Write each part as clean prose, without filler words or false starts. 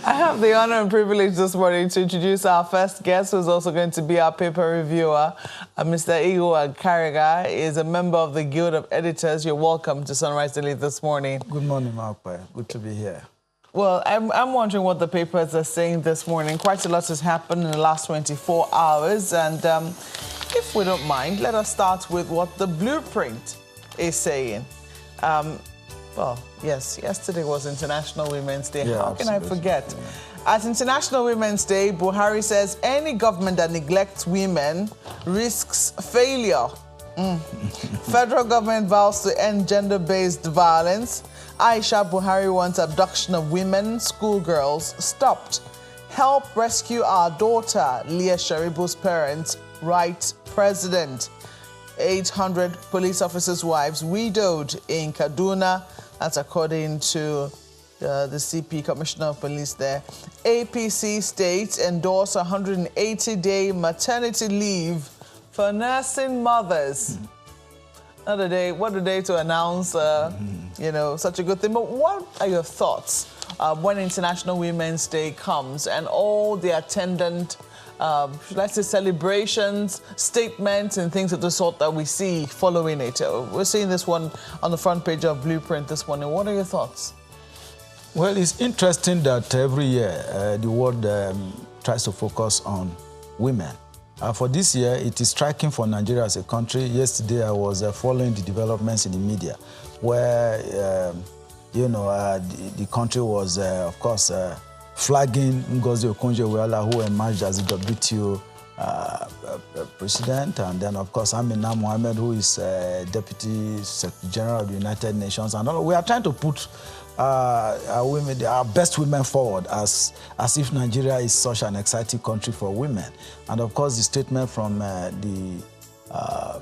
I have the honor and privilege this morning to introduce our first guest, who's also going to be our paper reviewer. Mr. Akeregha is a member of the Guild of Editors. You're welcome to Sunrise Daily this morning. Good morning, Marpa. Good to be here. Well, I'm wondering what the papers are saying this morning. Quite a lot has happened in the last 24 hours. And if we don't mind, let us start with what the Blueprint is saying. Well, yes, yesterday was International Women's Day. Yeah, How can I forget? Yeah. At International Women's Day, Buhari says any government that neglects women risks failure. Federal government vows to end gender-based violence. Aisha Buhari wants abduction of women, schoolgirls stopped. Help rescue our daughter, Leah Sharibu's parents, right president. 800 police officers' wives widowed in Kaduna. That's according to the CP, Commissioner of Police there. APC states endorse 180-day maternity leave for nursing mothers. What a day to announce, such a good thing. But what are your thoughts when International Women's Day comes and all the attendant, let's say, celebrations, statements, and things of the sort that we see following it? We're seeing this one on the front page of Blueprint this morning. What are your thoughts? Well, it's interesting that every year the world tries to focus on women. For this year, it is striking for Nigeria as a country. Yesterday, I was following the developments in the media where, the country was, of course, flagging Ngozi Okonjo-Iweala, who emerged as the WTO president, and then, of course, Amina Mohammed, who is Deputy Secretary General of the United Nations. And all. We are trying to put our best women forward as if Nigeria is such an exciting country for women. And, of course, the statement from the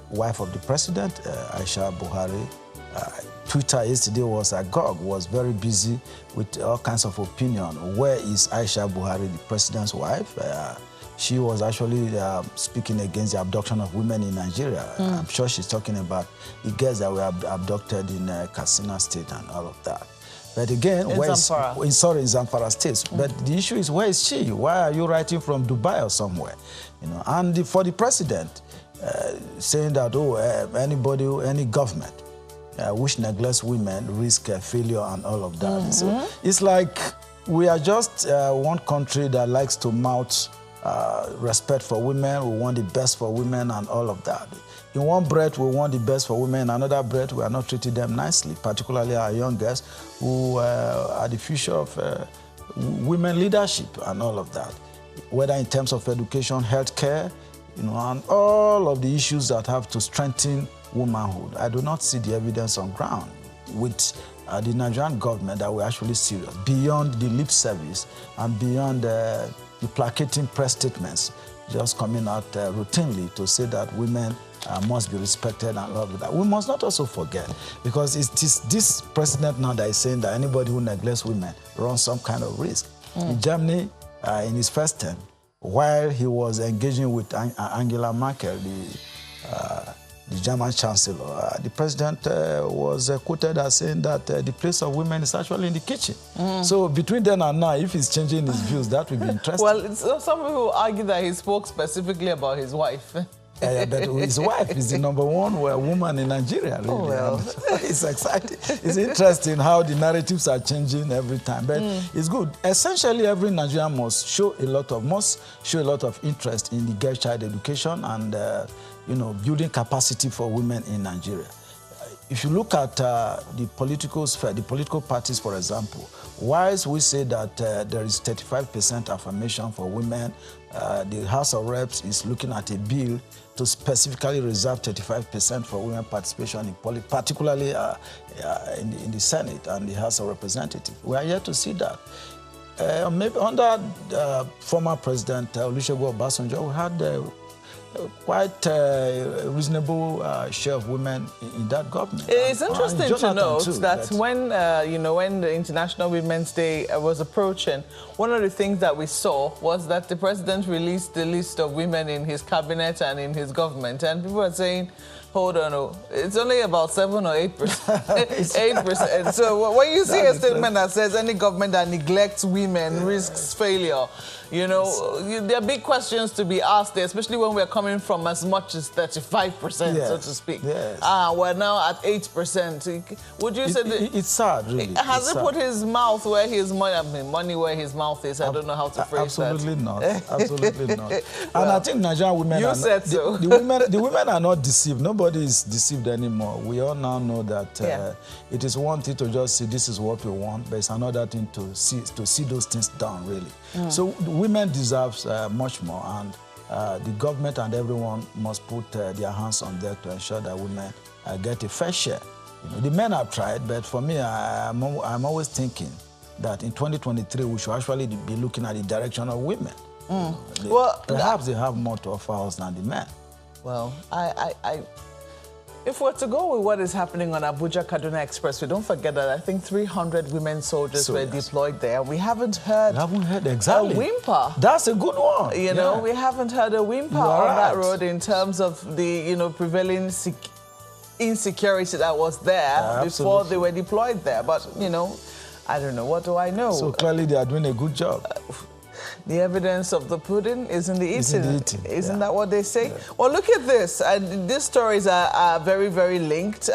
wife of the president, Aisha Buhari, Twitter yesterday was agog, was very busy with all kinds of opinion. Where is Aisha Buhari, the president's wife? She was actually speaking against the abduction of women in Nigeria. I'm sure she's talking about the girls that were abducted in Katsina State and all of that. But again, in Zamfara State. But the issue is, where is she? Why are you writing from Dubai or somewhere? And for the president, saying that, any government which neglects women risk failure and all of that. So it's like we are just one country that likes to mouth respect for women. We want the best for women and all of that. In one breath, we want the best for women. In another breath, we are not treating them nicely, particularly our young girls who are the future of women leadership and all of that, whether in terms of education, healthcare, and all of the issues that have to strengthen womanhood. I do not see the evidence on ground with the Nigerian government that we're actually serious, beyond the lip service and beyond the placating press statements just coming out routinely to say that women must be respected and all of that. We must not also forget, because it's this president now that is saying that anybody who neglects women runs some kind of risk. In Germany, in his first term, while he was engaging with Angela Merkel, the German Chancellor, the president was quoted as saying that the place of women is actually in the kitchen. So between then and now, if he's changing his views, that would be interesting. Well, some people argue that he spoke specifically about his wife. But his wife is the #1 woman in Nigeria, really. Oh, well. It's exciting. It's interesting how the narratives are changing every time, but it's good. Essentially, every Nigerian must show a lot of interest in the girl child education and building capacity for women in Nigeria. If you look at the political sphere, the political parties, for example, whilst we say that there is 35% affirmation for women, the House of Reps is looking at a bill to specifically reserve 35% for women participation in politics, particularly in the Senate and the House of Representatives. We are yet to see that. Maybe under former President Olusegun Obasanjo, we had quite a reasonable share of women in that government. It's interesting to note that when the International Women's Day was approaching, one of the things that we saw was that the president released the list of women in his cabinet and in his government, and people are saying, Hold on, oh. It's only about 7 or 8%. 8%. So when you see a statement that says any government that neglects women risks failure, you know, there are big questions to be asked there, especially when we're coming from as much as 35%, so to speak. Yes. We're now at 8%. Would you say that it's sad, really? Has he put his mouth where his money? I mean, money where his mouth is. I don't know how to phrase absolutely that. Not. Absolutely not. And I think Nigerian women. You said so. The women are not deceived. Nobody is deceived anymore. We all now know that it is one thing to just say this is what we want, but it's another thing to see those things done, really. So women deserve much more, and the government and everyone must put their hands on deck to ensure that women get a fair share. You know, the men have tried, but for me, I'm always thinking that in 2023 we should actually be looking at the direction of women. Perhaps they have more to offer us than the men. Well, if we're to go with what is happening on Abuja-Kaduna Expressway, don't forget that I think 300 women soldiers were deployed there. We haven't heard exactly a whimper. That's a good one. You know, we haven't heard a whimper on that road in terms of the, you know, prevailing insecurity that was there before they were deployed there. But, you know, I don't know. What do I know? So clearly they are doing a good job. The evidence of the pudding is in the eating. Isn't that what they say? Yeah. Well, look at this. These stories are very, very linked.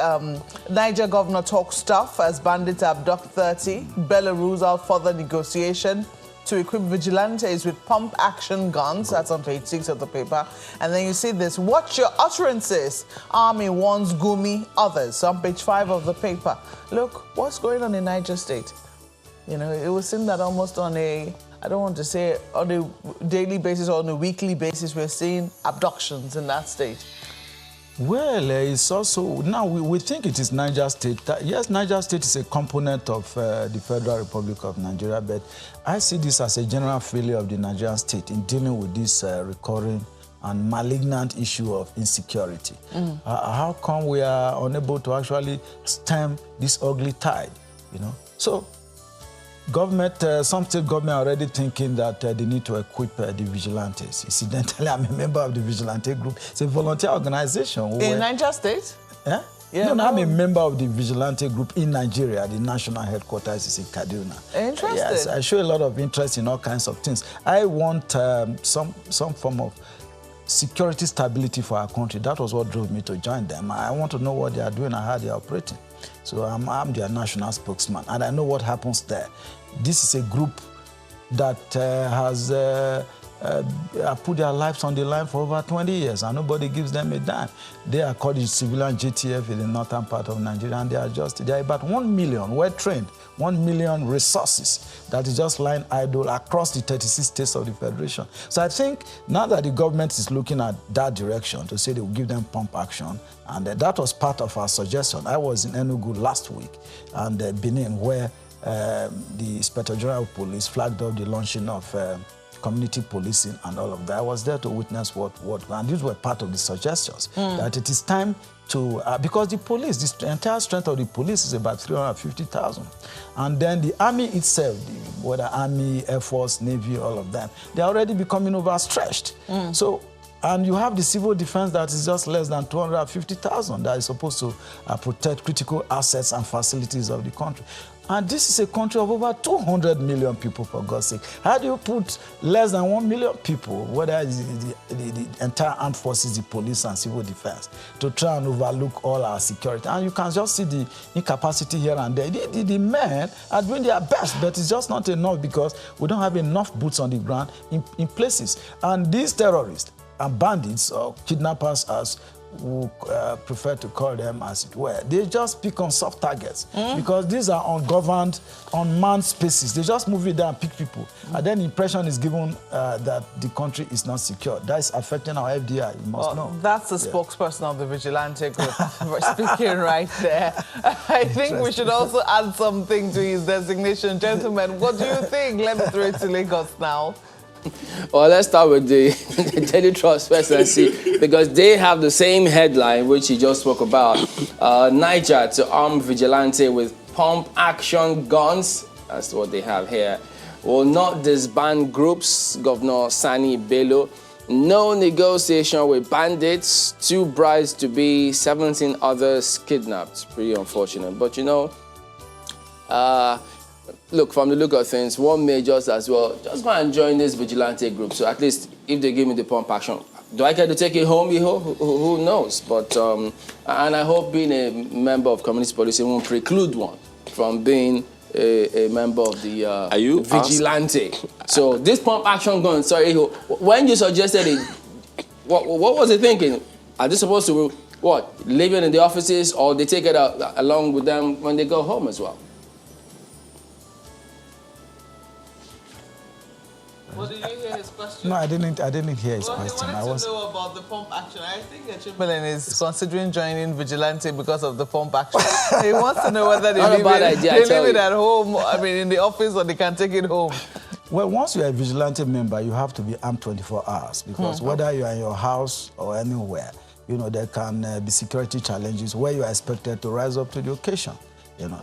Niger governor talks tough as bandits abduct 30. Bello rules out further negotiation to equip vigilantes with pump-action guns. That's on page 6 of the paper. And then you see this. Watch your utterances. Army warns Gumi others. On page 5 of the paper. Look, what's going on in Niger State? You know, it would seem that almost on a... I don't want to say on a daily basis or on a weekly basis, we're seeing abductions in that state. Well, it's also, now we think it is Niger State. Yes, Niger State is a component of the Federal Republic of Nigeria, but I see this as a general failure of the Nigerian state in dealing with this recurring and malignant issue of insecurity. How come we are unable to actually stem this ugly tide, you know? So, some state government are already thinking that they need to equip the vigilantes. Incidentally, I'm a member of the vigilante group. It's a volunteer organization. In Niger State? Yeah? No, I'm a member of the vigilante group in Nigeria. The national headquarters is in Kaduna. Interesting. Yes, I show a lot of interest in all kinds of things. I want some form of security stability for our country. That was what drove me to join them. I want to know what they are doing and how they are operating. So I'm their national spokesman, and I know what happens there. This is a group that has put their lives on the line for over 20 years, and nobody gives them a dime. They are called the civilian JTF in the northern part of Nigeria, and they are about 1 million well-trained, 1 million resources that is just lying idle across the 36 states of the Federation. So I think now that the government is looking at that direction to say they will give them pump action, and that was part of our suggestion. I was in Enugu last week and Benin, where the Inspector General of Police flagged up the launching of community policing and all of that. I was there to witness and these were part of the suggestions, that it is time to, because the police, the entire strength of the police is about 350,000. And then the army itself, whether army, air force, navy, all of them, they're already becoming overstretched. So, and you have the civil defense that is just less than 250,000 that is supposed to protect critical assets and facilities of the country. And this is a country of over 200 million people, for God's sake. How do you put less than 1 million people, whether it's the entire armed forces, the police and civil defense, to try and overlook all our security? And you can just see the incapacity here and there. The men are doing their best, but it's just not enough because we don't have enough boots on the ground in places. And these terrorists and bandits or kidnappers, as we prefer to call them, as it were, they just pick on soft targets because these are ungoverned, unmanned spaces. They just move it there and pick people. And then the impression is given that the country is not secure. That is affecting our FDI, you must know. That's the spokesperson of the Vigilante Group speaking right there. I think we should also add something to his designation. Gentlemen, what do you think? Let me throw it to Lagos now. Well, let's start with the Daily Trust first and see, because they have the same headline which he just spoke about. Niger to arm vigilante with pump-action guns. That's what they have here. Will not disband groups. Governor Sani Bello No negotiation with bandits. 2 brides-to-be, 17 others kidnapped. Pretty unfortunate. But, you know, look, from the look of things, one may just as well just go and join this vigilante group. So at least if they give me the pump action, do I get to take it home, who knows? But, and I hope being a member of community policy won't preclude one from being a member of the vigilante. So this pump action gun, sorry, when you suggested it, what was it thinking? Are they supposed to, leave it in the offices, or they take it along with them when they go home as well? Well, did you hear his question? No, I didn't hear his question. He wanted to know about the pump action. I think Chamberlain is considering joining vigilante because of the pump action. He wants to know whether they leave it at home, in the office, or they can take it home. Well, once you're a vigilante member, you have to be armed 24 hours because whether you're in your house or anywhere, there can be security challenges where you are expected to rise up to the occasion.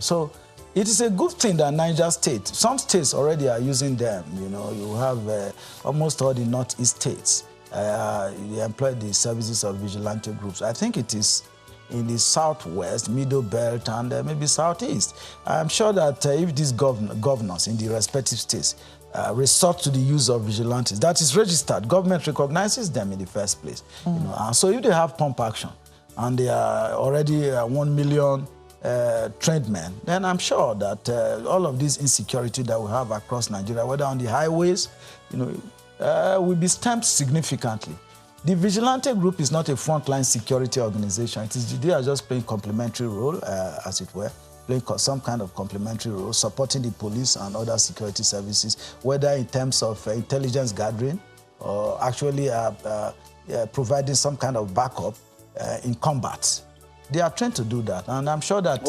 So it is a good thing that Niger State, some states already are using them. You have almost all the northeast states. They employ the services of vigilante groups. I think it is in the southwest, middle belt, and maybe southeast. I'm sure that if these governors in the respective states resort to the use of vigilantes, that is registered, government recognizes them in the first place. And so if they have pump action and they are already 1 million trained men, then I'm sure that all of this insecurity that we have across Nigeria, whether on the highways, will be stamped significantly. The vigilante group is not a frontline security organization. They are just playing complementary role, as it were, playing some kind of complementary role, supporting the police and other security services, whether in terms of intelligence gathering or actually providing some kind of backup in combat. They are trained to do that, and I'm sure that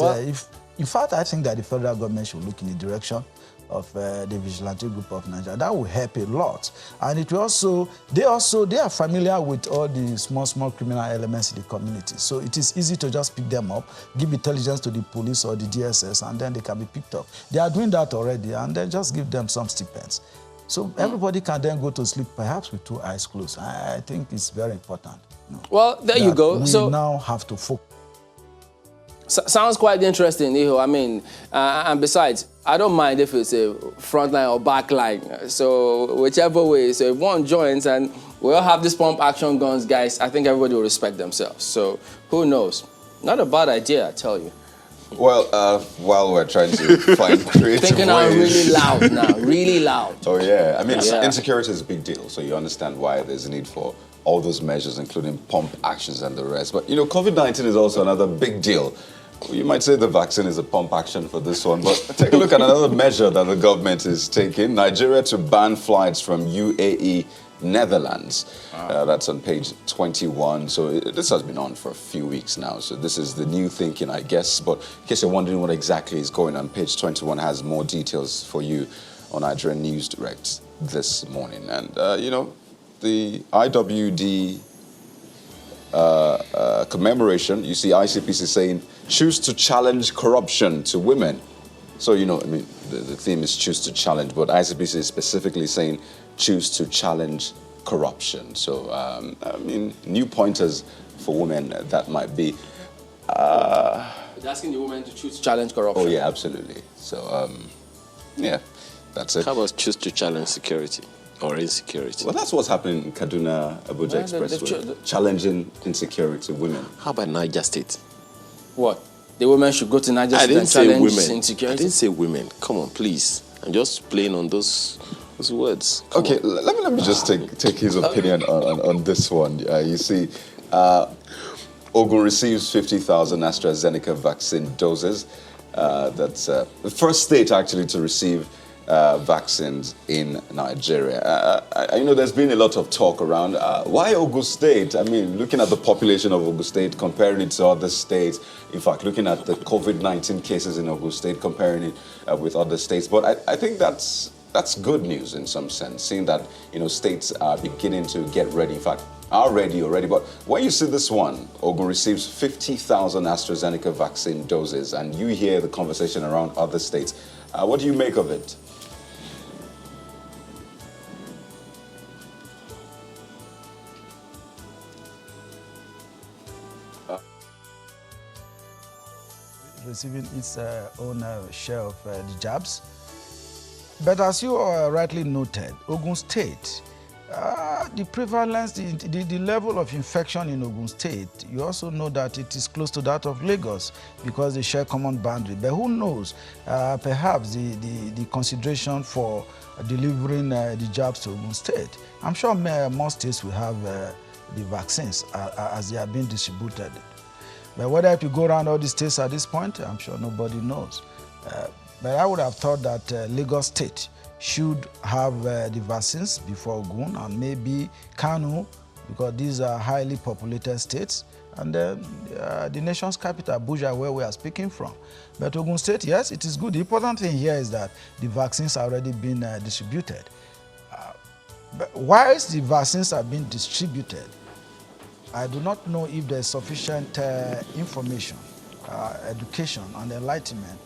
in fact, I think that the federal government should look in the direction of the vigilante group of Nigeria. That will help a lot, and it will also they are familiar with all the small criminal elements in the community. So it is easy to just pick them up, give intelligence to the police or the DSS, and then they can be picked up. They are doing that already, and then just give them some stipends. So everybody can then go to sleep, perhaps with 2 eyes closed. I think it's very important. Well, there you go. We now have to focus. Sounds quite interesting, Iho. And besides, I don't mind if it's a front line or back line. So whichever way, so if one joins and we all have these pump action guns, guys, I think everybody will respect themselves. So who knows? Not a bad idea, I tell you. Well, while we're trying to find creative Thinking out really loud now, really loud. Oh, yeah. Insecurity is a big deal, so you understand why there's a need for all those measures, including pump actions and the rest. But, COVID-19 is also another big deal. You might say the vaccine is a pump action for this one, but take a look at another measure that the government is taking. Nigeria to ban flights from UAE, Netherlands. That's on page 21. So this has been on for a few weeks now. So this is the new thinking, I guess. But in case you're wondering what exactly is going on, page 21 has more details for you on Nigerian News Direct this morning. And, the IWD commemoration, you see ICPC saying, choose to challenge corruption to women. So, the theme is choose to challenge, but ICPC is specifically saying choose to challenge corruption. So, new pointers for women that might be. It's asking the women to choose to challenge corruption. Oh, yeah, absolutely. So, yeah, that's it. How about choose to challenge security? Or insecurity. Well, that's what's happening in Kaduna Abuja Expressway, challenging insecurity women. How about Niger State? What? The women should go to Niger State and challenge insecurity? I didn't say women. Come on, please. I'm just playing on those words. Okay, let me just take his opinion on this one. You see, Ogun receives 50,000 AstraZeneca vaccine doses. That's the first state actually to receive vaccines in Nigeria. There's been a lot of talk around why Ogun State? Looking at the population of Ogun State, comparing it to other states, in fact, looking at the COVID-19 cases in Ogun State, comparing it with other states. But I think that's good news in some sense, seeing that, states are beginning to get ready, in fact, are ready already. But when you see this one, Ogun receives 50,000 AstraZeneca vaccine doses, and you hear the conversation around other states, what do you make of it? receiving its own share of the jabs. But as you rightly noted, Ogun State, the prevalence, the level of infection in Ogun State, you also know that it is close to that of Lagos because they share common boundary. But who knows, perhaps the consideration for delivering the jabs to Ogun State. I'm sure more states will have the vaccines as they are being distributed. But whether if you go around all the states at this point, I'm sure nobody knows. But I would have thought that Lagos State should have the vaccines before Ogun and maybe Kano, because these are highly populated states, and then the nation's capital, Abuja, where we are speaking from. But Ogun State, yes, it is good. The important thing here is that the vaccines are already been distributed. But whilst the vaccines are being distributed, I do not know if there is sufficient information, education, and enlightenment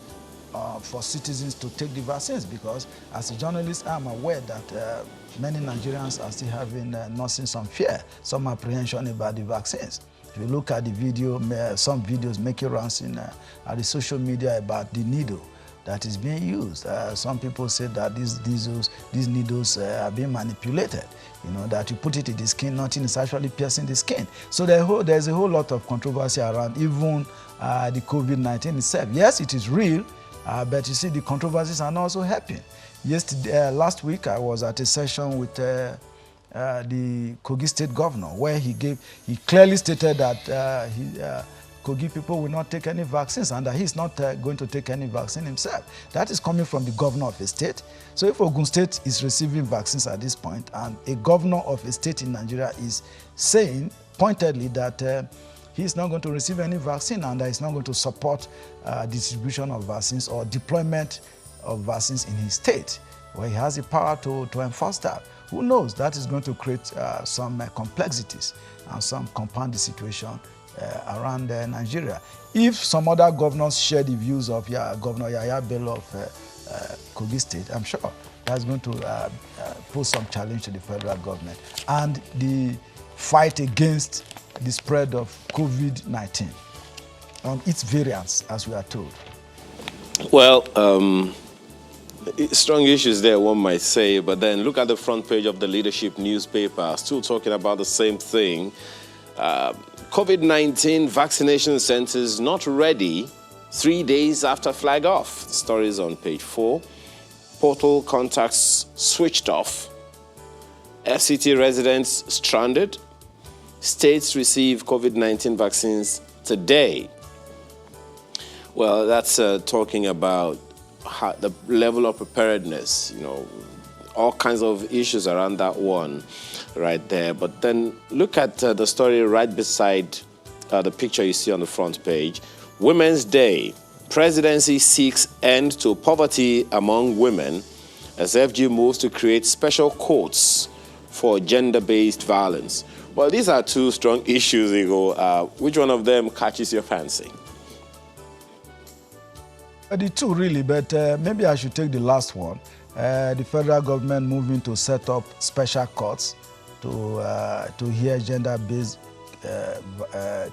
for citizens to take the vaccines, because as a journalist, I'm aware that many Nigerians are still having nursing some fear, some apprehension about the vaccines. If you look at the video, some videos making rounds at the social media about the needle that is being used. Some people say that these needles are being manipulated. You know, that you put it in the skin, nothing is actually piercing the skin. So there's a whole lot of controversy around even the COVID-19 itself. Yes, it is real, but you see, the controversies are also helping. Last week, I was at a session with the Kogi State Governor, where he clearly stated that Kogi people will not take any vaccines and that he's not going to take any vaccine himself. That is coming from the governor of a state. So if Ogun State is receiving vaccines at this point and a governor of a state in Nigeria is saying pointedly that he is not going to receive any vaccine and that he's not going to support distribution of vaccines or deployment of vaccines in his state, where he has the power to enforce that. Who knows? That is going to create some complexities and some compound the situation around Nigeria. If some other governors share the views of Governor Yahaya Bello of Kogi State, I'm sure that's going to pose some challenge to the federal government and the fight against the spread of COVID-19 on its variants, as we are told. Well, strong issues there, one might say, but then look at the front page of the Leadership newspaper, still talking about the same thing. COVID-19 vaccination centers not ready 3 days after flag off. The story is on page 4. Portal contacts switched off. FCT residents stranded. States receive COVID-19 vaccines today. Well, that's talking about the level of preparedness, you know, all kinds of issues around that one right there. But then look at the story right beside the picture you see on the front page. Women's Day. Presidency seeks end to poverty among women as FG moves to create special courts for gender-based violence. Well, these are two strong issues, Igo. Which one of them catches your fancy? The two, really, but maybe I should take the last one. The federal government moving to set up special courts to hear gender-based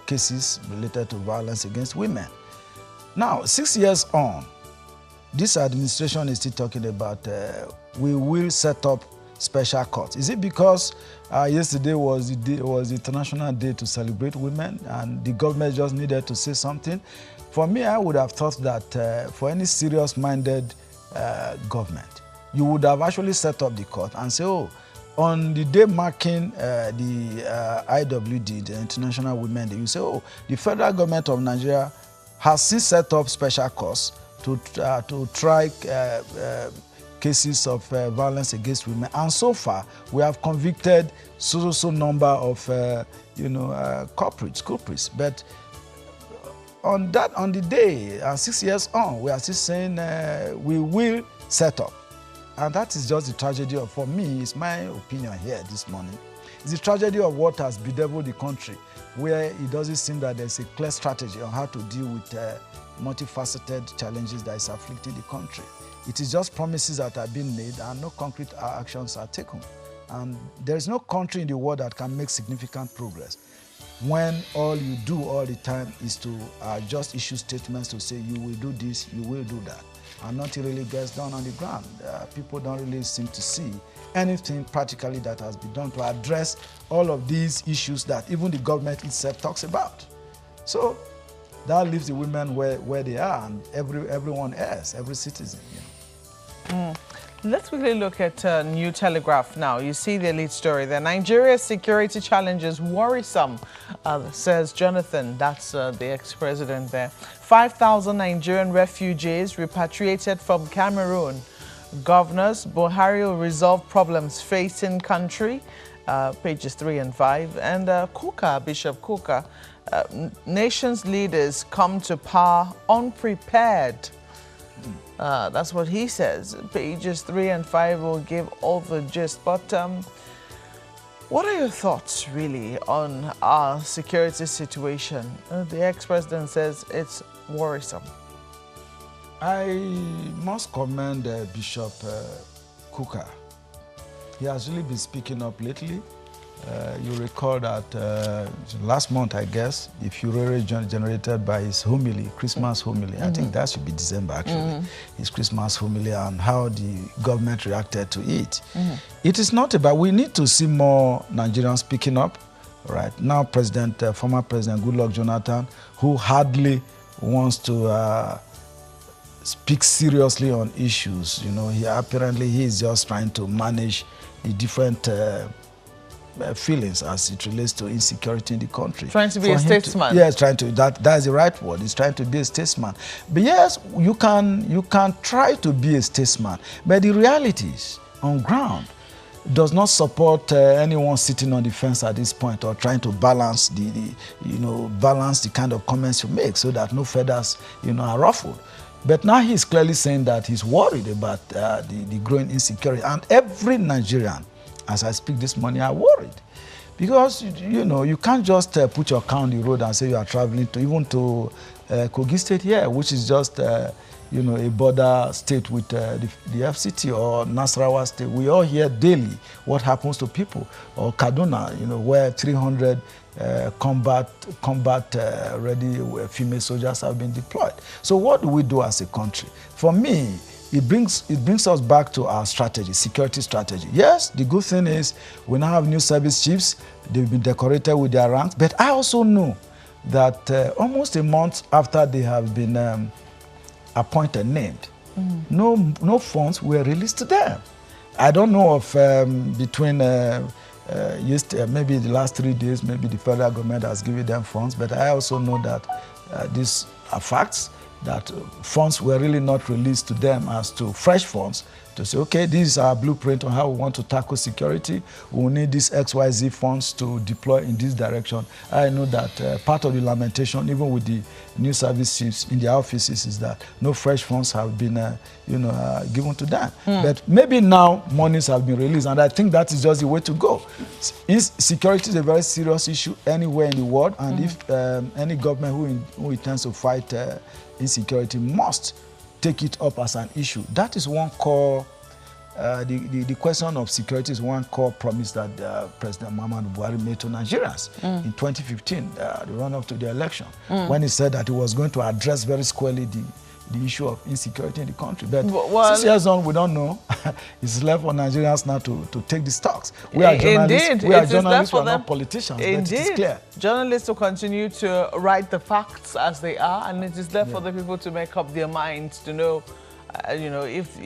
cases related to violence against women. Now, 6 years on, this administration is still talking about we will set up special courts. Is it because yesterday was the International Day to celebrate women and the government just needed to say something? For me, I would have thought that for any serious-minded government, you would have actually set up the court and say, oh, on the day marking the IWD, the International Women's Day, you say, oh, the federal government of Nigeria has since set up special courts to try cases of violence against women. And so far, we have convicted so number of, culprits. But on the day, 6 years on, we are still saying we will set up. And that is just the tragedy of, for me, it's my opinion here this morning. It's the tragedy of what has bedeviled the country, where it doesn't seem that there's a clear strategy on how to deal with multifaceted challenges that is afflicting the country. It is just promises that are being made and no concrete actions are taken. And there is no country in the world that can make significant progress when all you do all the time is to just issue statements to say you will do this, you will do that, and nothing really gets done on the ground. People don't really seem to see anything practically that has been done to address all of these issues that even the government itself talks about. So that leaves the women where they are, and everyone else, every citizen. You know. Let's quickly look at New Telegraph now. You see the lead story there. Nigeria's security challenges worrisome, says Jonathan. That's the ex-president there. 5,000 Nigerian refugees repatriated from Cameroon. Governors, Buhari will resolve problems facing country. Pages 3 and 5. And Bishop Kuka, nation's leaders come to power unprepared. That's what he says. Pages 3 and 5 will give all the gist. But what are your thoughts, really, on our security situation? The ex-president says it's worrisome. I must commend Bishop Kuka. He has really been speaking up lately. You recall that last month, I guess, the furore generated by his homily, Christmas homily. I think that should be December, actually. His Christmas homily and how the government reacted to it. It is not about, we need to see more Nigerians speaking up. Right now, former President Goodluck Jonathan, who hardly wants to speak seriously on issues. You know, he is just trying to manage the different feelings as it relates to insecurity in the country. Trying to be a statesman. Yes, trying to. That is the right word. He's trying to be a statesman. But yes, you can try to be a statesman, but the realities on ground does not support anyone sitting on the fence at this point or trying to balance the kind of comments you make so that no feathers are ruffled. But now he's clearly saying that he's worried about the growing insecurity, and every Nigerian, as I speak this morning, are worried. Because, you can't just put your car on the road and say you are traveling even to Kogi State here, which is just, a border state with the FCT, or Nasarawa State. We all hear daily what happens to people. Or Kaduna, where 300 combat-ready female soldiers have been deployed. So what do we do as a country? For me, it brings us back to our strategy, security strategy. Yes, the good thing is we now have new service chiefs. They've been decorated with their ranks. But I also know that almost a month after they have been appointed, named, no funds were released to them. I don't know if between maybe the last 3 days, maybe the federal government has given them funds, but I also know that these are facts, that funds were really not released to them as to fresh funds to say, okay, this is our blueprint on how we want to tackle security. We will need these XYZ funds to deploy in this direction. I know that part of the lamentation, even with the new service chiefs in their offices, is that no fresh funds have been given to them. But maybe now monies have been released, and I think that is just the way to go. Security is a very serious issue anywhere in the world, and if any government who intends to fight insecurity must take it up as an issue. That is one core, the question of security is one core promise that President Muhammadu Buhari made to Nigerians in 2015, the run-up to the election, when he said that he was going to address very squarely the issue of insecurity in the country. But 6 years on, we don't know. It's left for Nigerians now to take the stocks. We are journalists. We are journalists. We are not politicians. But it is clear. Journalists will continue to write the facts as they are, and it is left for the people to make up their minds to know, if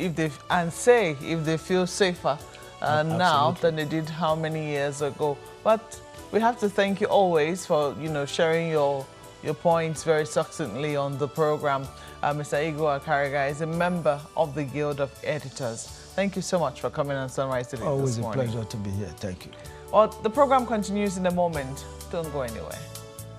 they feel safer now than they did how many years ago. But we have to thank you always for sharing your points very succinctly on the program. Mr. Akeregha is a member of the Guild of Editors. Thank you so much for coming on Sunrise today. Always this morning. A pleasure to be here. Thank you. Well, the program continues in a moment. Don't go anywhere.